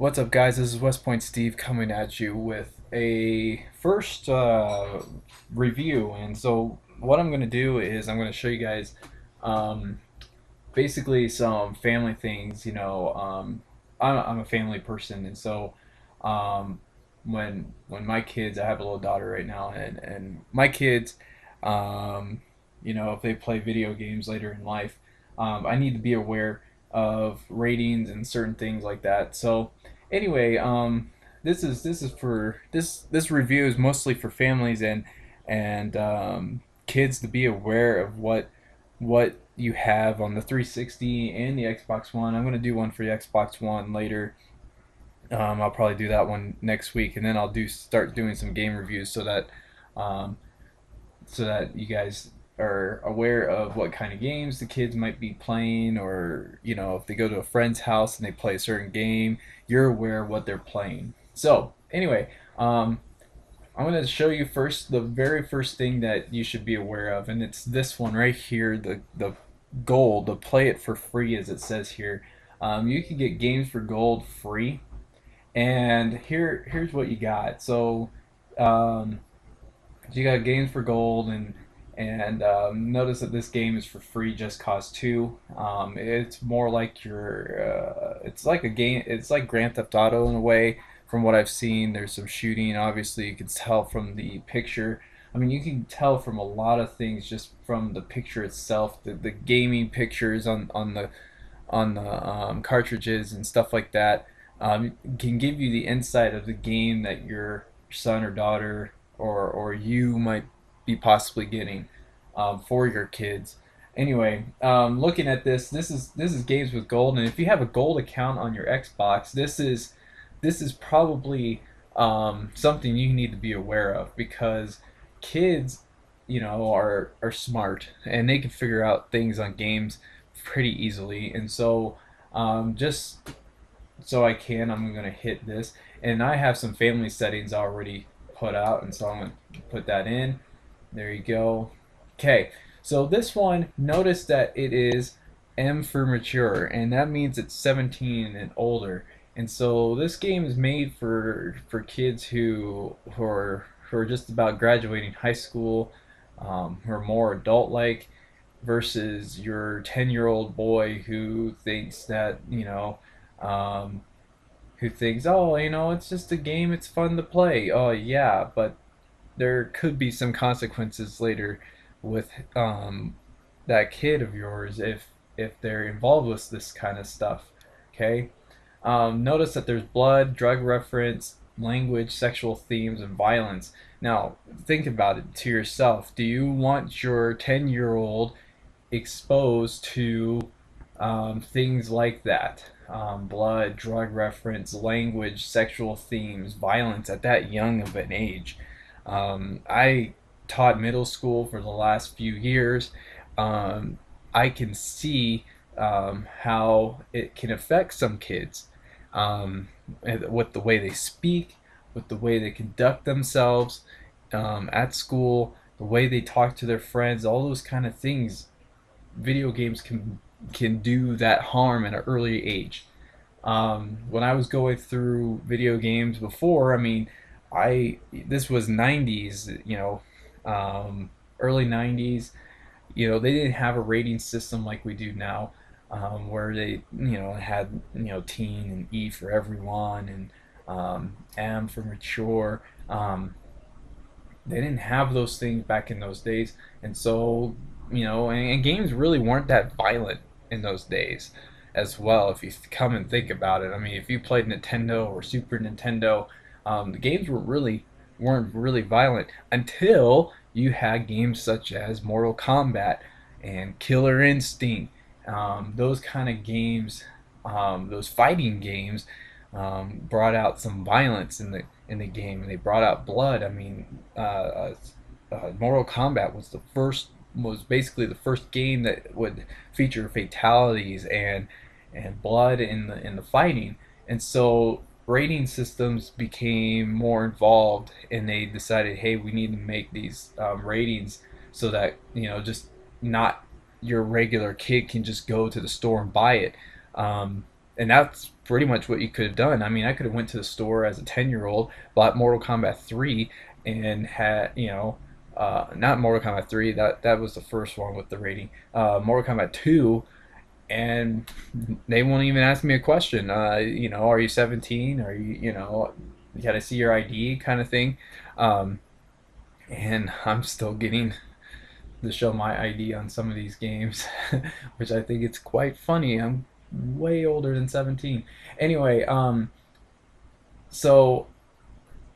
What's up, guys? This is Westpoint Steve coming at you with a first review. And so, what I'm going to do is I'm going to show you guys um, basically some family things. I'm a family person, and so um, when my kids, I have a little daughter right now, and my kids, um, if they play video games later in life, I need to be aware of ratings and certain things like that. So anyway, this is for this review is mostly for families and kids to be aware of what you have on the 360 and the Xbox One. I'm gonna do one for the Xbox One later. I'll probably do that one next week, and then I'll start doing some game reviews um, so that you guys are aware of what kind of games the kids might be playing, or if they go to a friend's house and they play a certain game, you're aware of what they're playing. So anyway, I'm going to show you first the very first thing that you should be aware of, and it's this one right here, the gold, the play it for free as it says here. You can get games for gold free, and here's what you got. Um, so you got games for gold, and notice that this game is for free, just cause two. It's more like it's like a game. It's like Grand Theft Auto in a way. From what I've seen, there's some shooting. Obviously, you can tell from the picture. I mean, you can tell from a lot of things just from the picture itself. The gaming pictures on the cartridges and stuff like that can give you the insight of the game that your son or daughter or you might be possibly getting for your kids. Anyway, looking at this is games with gold, and if you have a gold account on your Xbox, this is probably something you need to be aware of, because kids, are smart and they can figure out things on games pretty easily, and so just so I'm gonna hit this, and I have some family settings already put out, and so I'm gonna put that in. There you go. Okay, so this one, notice that it is M for mature, and that means it's 17 and older. And so this game is made for kids who are just about graduating high school, who are more adult-like, versus your 10-year-old boy who thinks that um, who thinks, oh, it's just a game, it's fun to play. Oh yeah, but there could be some consequences later with that kid of yours if they're involved with this kind of stuff. Okay. Notice that there's blood, drug reference, language, sexual themes, and violence. Now, think about it to yourself. Do you want your 10-year-old exposed to things like that? Blood, drug reference, language, sexual themes, violence at that young of an age. I taught middle school for the last few years. Um, I can see how it can affect some kids, um, with the way they speak, with the way they conduct themselves at school, the way they talk to their friends, all those kind of things. Video games can do that harm at an early age. When I was going through video games before, I mean, I this was 90s, early 90s. They didn't have a rating system like we do now, where they had teen and E for everyone, and M for mature. They didn't have those things back in those days, and so and games really weren't that violent in those days as well. If you come and think about it, I mean, if you played Nintendo or Super Nintendo, the games weren't really violent until you had games such as Mortal Kombat and Killer Instinct. Those kind of games, those fighting games, brought out some violence in the game, and they brought out blood. I mean, Mortal Kombat was basically the first game that would feature fatalities and blood in the fighting, and so rating systems became more involved, and they decided, hey, we need to make these ratings so that just not your regular kid can just go to the store and buy it. And that's pretty much what you could have done. I mean, I could have went to the store as a 10-year-old, bought Mortal Kombat 3, and had, not Mortal Kombat 3, that was the first one with the rating. Mortal Kombat 2, and they won't even ask me a question. Are you 17? Are you, you got to see your ID kind of thing. Um, and I'm still getting to show my ID on some of these games, which I think it's quite funny. I'm way older than 17. Anyway, so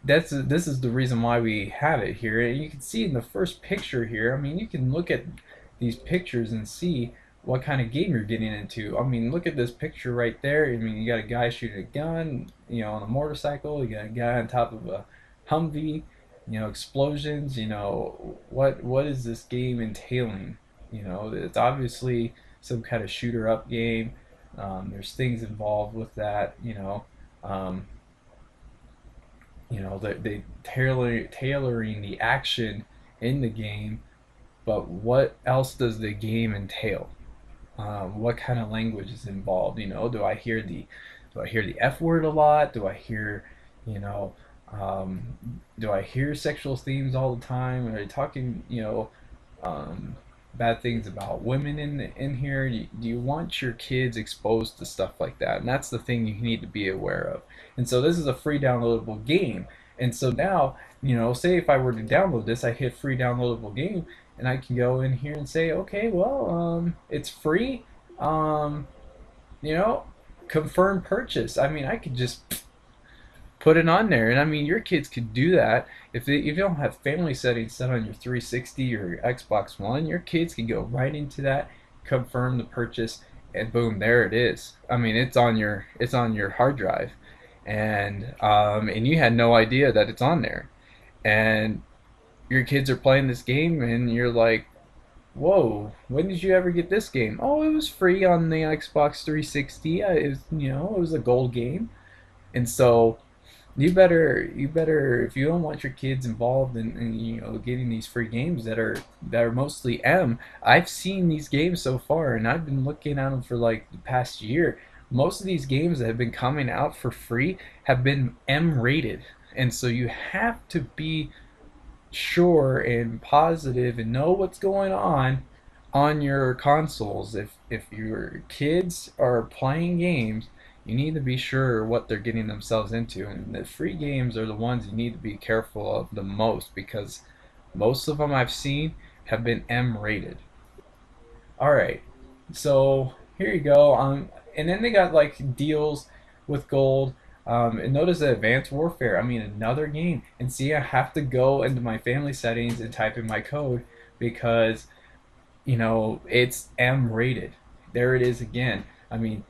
this is the reason why we have it here. And you can see in the first picture here, I mean, you can look at these pictures and see what kind of game you're getting into. I mean, look at this picture right there. I mean, you got a guy shooting a gun, on a motorcycle. You got a guy on top of a Humvee, explosions. What is this game entailing? It's obviously some kind of shooter up game. There's things involved with that. Um, they tailoring the action in the game, but what else does the game entail? What kind of language is involved? Do I hear the F word a lot? You know, do I hear sexual themes all the time? Are they talking, um, bad things about women in here? Do you want your kids exposed to stuff like that? And that's the thing you need to be aware of. And so this is a free downloadable game. And so now, say if I were to download this, I hit free downloadable game, and I can go in here and say, okay, well, it's free. Um, you know, confirm purchase. I mean, I could just put it on there, and I mean, your kids could do that if you don't have family settings set on your 360 or your Xbox One. Your kids can go right into that, confirm the purchase, and boom, there it is. I mean, it's on your hard drive, and you had no idea that it's on there, and your kids are playing this game, and you're like, whoa, when did you ever get this game? Oh, it was free on the Xbox 360. It was a gold game. And so you better, if you don't want your kids involved in getting these free games that are mostly M. I've seen these games so far, and I've been looking at them for like the past year. Most of these games that have been coming out for free have been M rated, and so you have to be sure and positive and know what's going on your consoles. If your kids are playing games, you need to be sure what they're getting themselves into, and the free games are the ones you need to be careful of the most, because most of them I've seen have been M rated. All right, so here you go. And then they got like deals with gold. And notice the Advanced Warfare. I mean, another game. And see, I have to go into my family settings and type in my code because it's M rated. There it is again. I mean,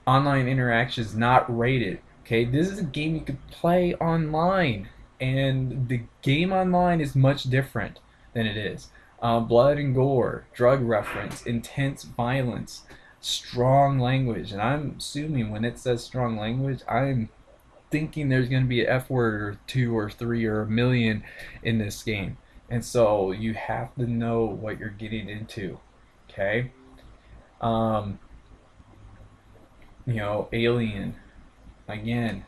online interaction is not rated. Okay, this is a game you could play online, and the game online is much different than it is. Blood and gore, drug reference, intense violence, strong language, and I'm assuming when it says strong language, I'm thinking there's going to be an F word or two or three or a million in this game, and so you have to know what you're getting into. Okay. Um, Alien again.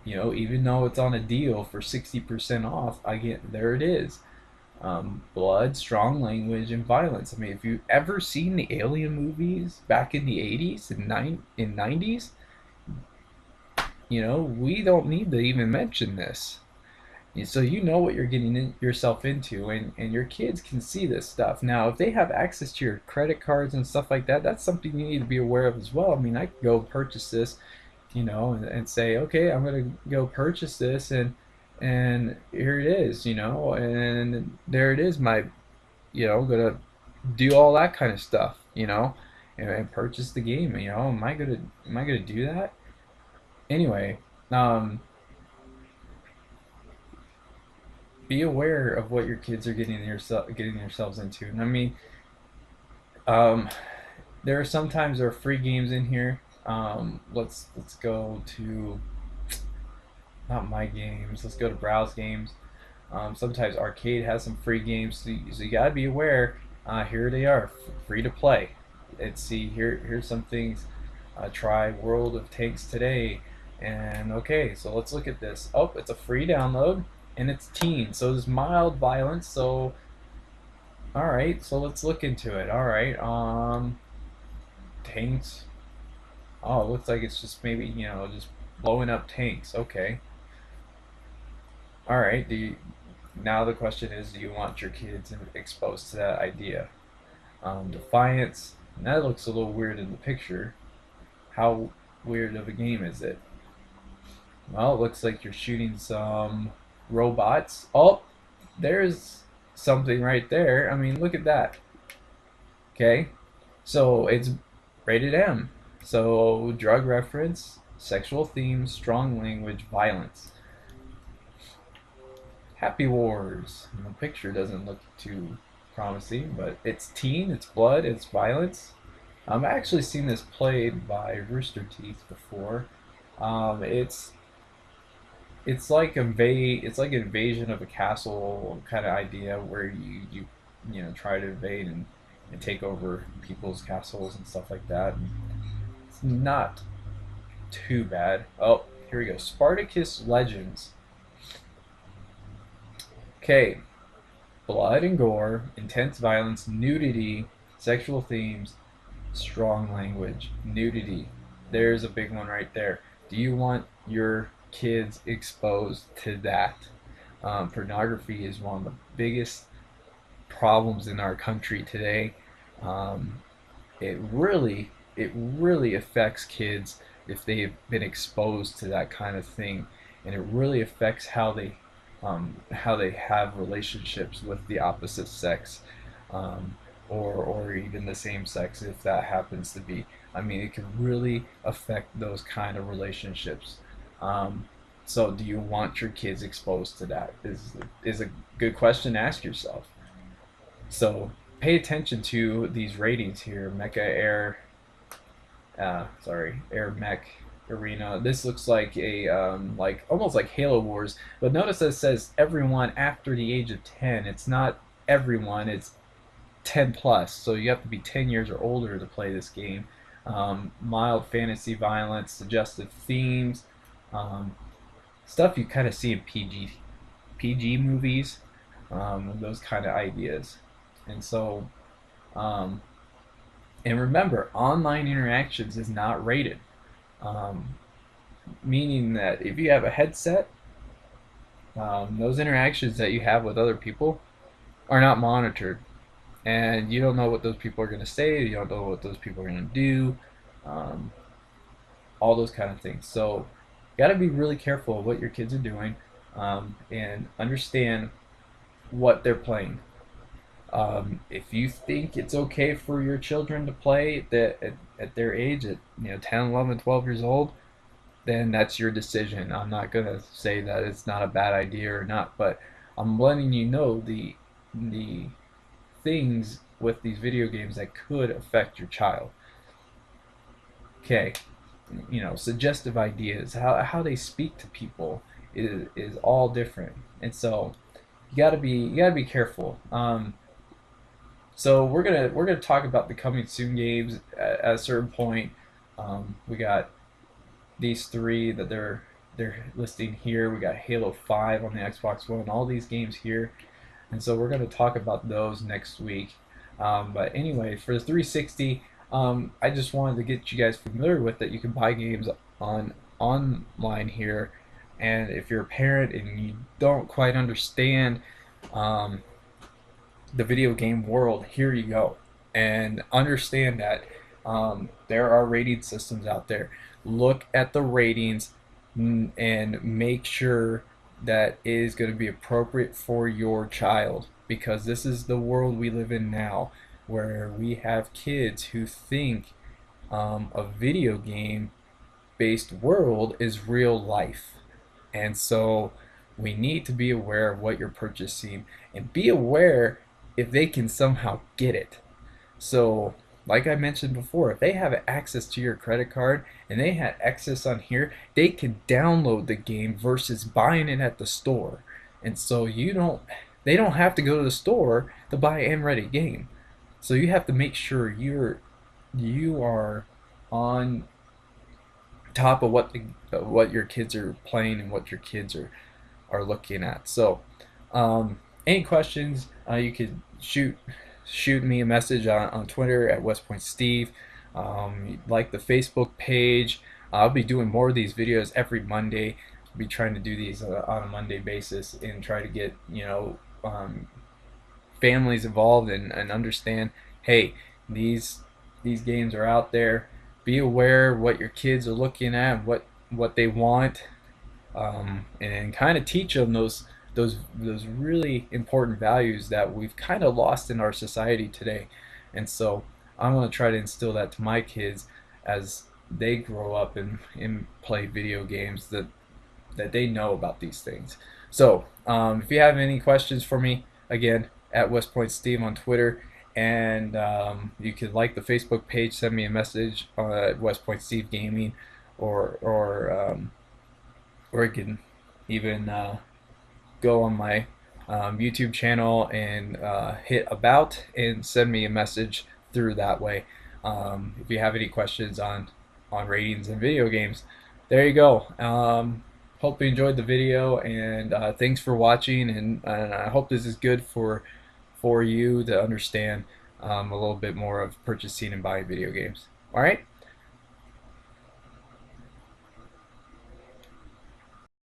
Even though it's on a deal for 60% off, I get there it is. Blood, strong language, and violence. I mean, if you've ever seen the Alien movies back in the 80s and 90s, we don't need to even mention this. So you know what you're getting yourself into, and your kids can see this stuff. Now, if they have access to your credit cards and stuff like that, that's something you need to be aware of as well. I mean, I could go purchase this, and say, okay, I'm gonna go purchase this, and here it is, and there it is, I'm gonna do all that kind of stuff, and purchase the game. Am I gonna do that? Anyway, be aware of what your kids are getting themselves into. And I mean, um, there are free games in here. Let's go to, not my games. Let's go to browse games. Sometimes arcade has some free games, so you gotta be aware. Here they are, free to play. Let's see. Here's some things. try World of Tanks today. And okay, so let's look at this. Oh, it's a free download and it's teen, so there's mild violence. So all right, so let's look into it. All right, tanks. Oh, it looks like it's just maybe just blowing up tanks. Okay, all right. Now the question is, do you want your kids exposed to that idea? Defiance. That looks a little weird in the picture. How weird of a game is it? Well, it looks like you're shooting some robots. Oh, there's something right there. I mean, look at that. Okay, so it's rated M. So drug reference, sexual themes, strong language, violence. Happy Wars. And the picture doesn't look too promising, but it's teen, it's blood, it's violence. I've actually seen this played by Rooster Teeth before. Um, it's it's like an invasion of a castle kind of idea where you try to invade and take over people's castles and stuff like that. It's not too bad. Oh, here we go. Spartacus Legends. Okay, blood and gore, intense violence, nudity, sexual themes, strong language, nudity. There's a big one right there. Do you want your kids exposed to that? Pornography is one of the biggest problems in our country today. Um, it really affects kids if they've been exposed to that kind of thing, and it really affects how they have relationships with the opposite sex, or even the same sex if that happens to be. I mean, it can really affect those kind of relationships. Um, so, do you want your kids exposed to that? Is a good question to ask yourself. So, pay attention to these ratings here. Mecha Air, Air Mech Arena. This looks like a like almost like Halo Wars, but notice that it says everyone after the age of 10. It's not everyone. It's 10 plus, so you have to be 10 years or older to play this game. Mild fantasy violence, suggestive themes, um, stuff you kind of see in PG movies, those kind of ideas. And so, um, and remember, online interactions is not rated, um, meaning that if you have a headset, those interactions that you have with other people are not monitored, and you don't know what those people are going to say. You don't know what those people are going to do. Um, all those kind of things. So, you got to be really careful of what your kids are doing, and understand what they're playing. If you think it's okay for your children to play at their age, at 10, 11, 12 years old, then that's your decision. I'm not gonna say that it's not a bad idea or not, but I'm letting you know the things with these video games that could affect your child. Okay, suggestive ideas, how they speak to people is all different, and so you gotta be careful. So we're gonna talk about the coming soon games at a certain point. We got these three that they're listing here. We got Halo 5 on the Xbox One, all these games here, and so we're going to talk about those next week. But anyway, for the 360, I just wanted to get you guys familiar with that. You can buy games on online here, and if you're a parent and you don't quite understand um, the video game world, here you go, and understand that there are rating systems out there. Look at the ratings, and make sure that it is going to be appropriate for your child, because this is the world we live in now, where we have kids who think a video game based world is real life. And so we need to be aware of what you're purchasing, and be aware if they can somehow get it. So, like I mentioned before, if they have access to your credit card and they had access on here, they can download the game versus buying it at the store. And so they don't have to go to the store to buy an ready game. So you have to make sure you are on top of what your kids are playing and what your kids are looking at. So, any questions, you could shoot me a message on Twitter at Westpoint Steve. Like the Facebook page. I'll be doing more of these videos every Monday. I'll be trying to do these on a Monday basis and try to get families involved and understand. Hey, these these games are out there. Be aware what your kids are looking at, what they want, and kind of teach them those really important values that we've kind of lost in our society today. And so I'm going to try to instill that to my kids as they grow up and play video games, that they know about these things. So if you have any questions for me, again, at Westpoint Steve on Twitter, and you could like the Facebook page, send me a message at Westpoint Steve Gaming, or you can even go on my YouTube channel and hit about and send me a message through that way. If you have any questions on ratings and video games, there you go. Hope you enjoyed the video, and thanks for watching, and I hope this is good for you to understand a little bit more of purchasing and buying video games. All right.